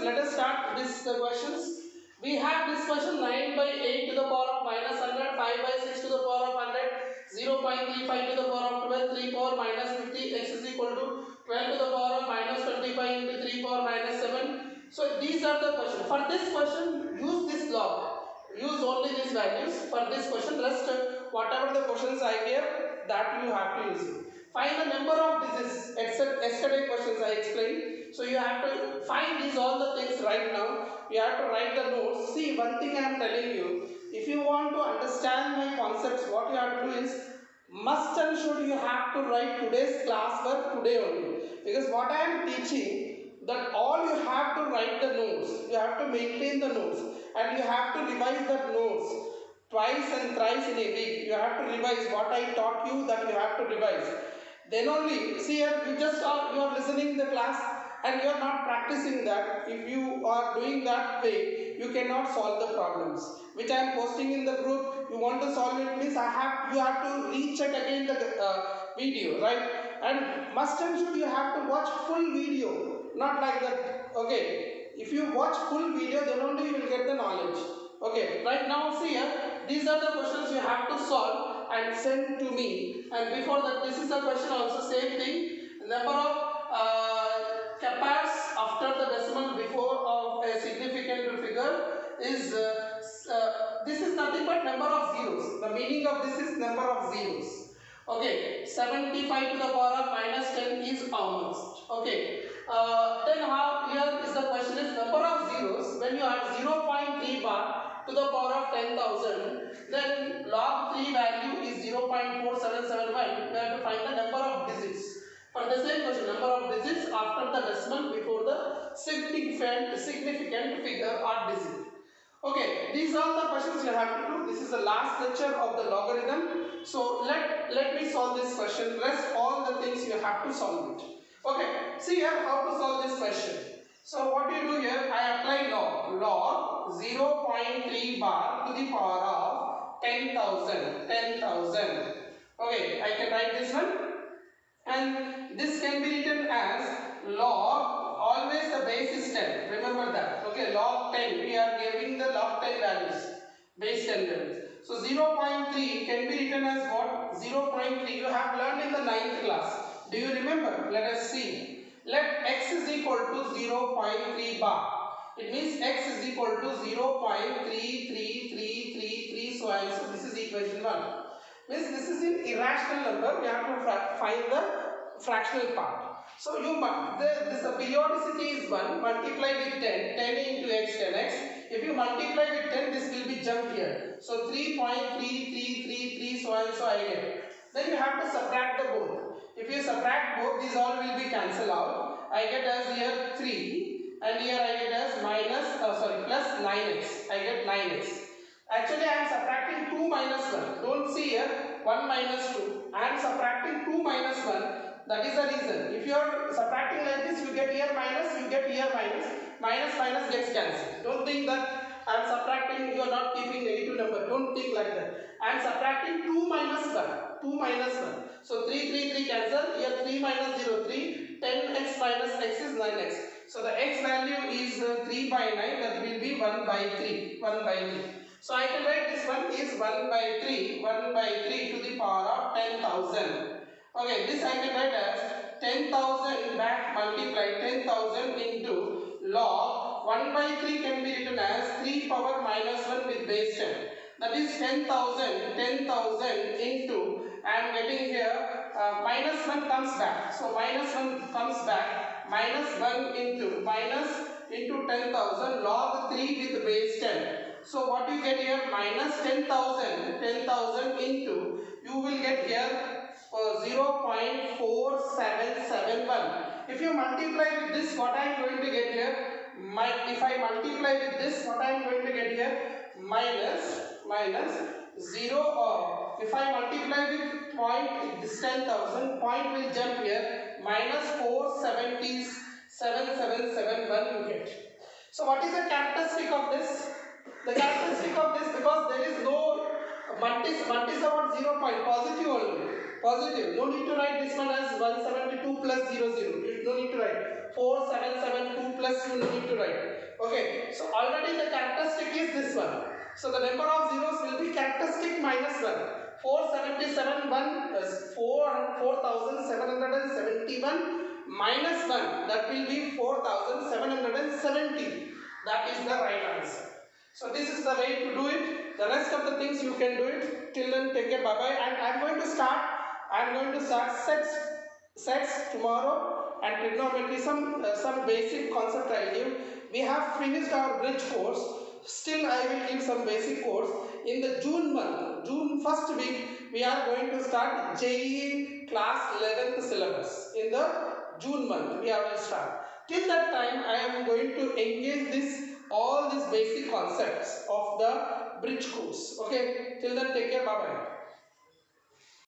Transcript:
students, let us start this questions. We have this question 9 by 8 to the power of minus 100, 5 by 6 to the power of 100, 0.35 to the power of 12, 3 power minus 50, x is equal to 12 to the power of minus 25 into 3 power minus 7. So these are the questions. For this question, use this log. Use only these values for this question. Rest whatever the questions I gave, that you have to use it. Find the number of digits. Yesterday questions I explained. So you have to find these all the things right now. You have to write the notes. See, one thing I am telling you. If you want to understand my concepts, what you have to do is must and should you have to write today's class work today only. Because what I am teaching, that all you have to write the notes. You have to maintain the notes. And you have to revise the notes twice and thrice in a week. You have to revise what I taught you, that you have to revise. Then only, see here, you are listening the class and you are not practicing that. If you are doing that way, you cannot solve the problems which I am posting in the group. You want to solve it, means you have to recheck again the video, right? And must and should you have to watch full video, not like that. Okay, if you watch full video, then only you will get the knowledge. Okay, right now see here, these are the questions you have to solve and send to me. And before that, this is a question also, same thing. Number of capars after the decimal before of a significant figure is this is nothing but number of zeros. The meaning of this is number of zeros. Okay, 75 to the power of minus 10 is almost. Okay, then how here is the question is number of zeros. When you have 0.3 bar to the power of 10,000, then log 3 value is 0.4771. We have to find the number of digits. For the same question, number of digits after the decimal before the significant figure or digit. Okay, these are the questions you have to do. This is the last lecture of the logarithm. So let me solve this question. Rest all the things you have to solve it. Okay, see here how to solve this question. So what you do here, I apply log 0.3 bar to the power of 10,000. Okay, I can write this one. And this can be written as log, always the base is 10. Remember that. Okay, log 10. We are giving the log 10 values. Base 10 values. So 0.3 can be written as what? 0.3. You have learned in the 9th class. Do you remember? Let us see. Let x is equal to 0.3 bar. It means x is equal to 0.33333, so and so. This is equation 1. Means this is an irrational number. We have to find the fractional part. So the periodicity is 1. Multiply with 10. 10 into x, 10x. If you multiply with 10, this will be jumped here. So 3.3333, so and so I get. Then you have to subtract the both. If you subtract both, these all will be cancelled out. I get as here 3, and here I get as plus 9x. I get 9x. Actually, I am subtracting 2 minus 1. Don't see here 1 minus 2. I am subtracting 2 minus 1. That is the reason. If you are subtracting like this, you get here minus, you get here minus. Minus gets cancelled. Don't think that I am subtracting, you are not keeping negative number. Don't think like that. I am subtracting 2 minus 1. 2 minus 1. So 3 cancel. Here 3 minus 0, 3. 10x minus x is 9x. So the x value is 3 by 9. That will be 1 by 3. 1 by 3. So I can write this one is 1 by 3 to the power of 10,000. Okay, this I can write as 10,000 back multiply 10,000 into log 1 by 3 can be written as 3 power minus 1 with base 10. That is 10,000 into, I am getting here minus 1 comes back. So minus 1 comes back, minus 1 into 10,000 log 3 with base 10. So what you get here minus 10,000 into, you will get here 0.4771. If you multiply with this, what I am going to get here? If I multiply with this, what I am going to get here? Minus 0, or if I multiply with this 10,000, point will jump here, minus 477,771 you get. So what is the characteristic of this? The characteristic of this, because there is no multi is about 0 point, positive only. Positive. No need to write this one as 172 plus 00. no need to write. 4772 plus you no need to write. Okay, so already the characteristic is this one. So the number of zeros will be characteristic minus 1. 477 1 is 4771 minus 1, that will be 4770. That is the right answer. So this is the way to do it. The rest of the things you can do it. Till then, take care, bye bye. And I am going to start sets tomorrow, and trigonometry, some basic concept I will give. We have finished our bridge course. Still I will give some basic course. In the June month, June first week, we are going to start JEE class 11th syllabus. In the June month, we are going to start. Till that time, I am going to engage all these basic concepts of the bridge course. Okay, till then, take care, bye bye.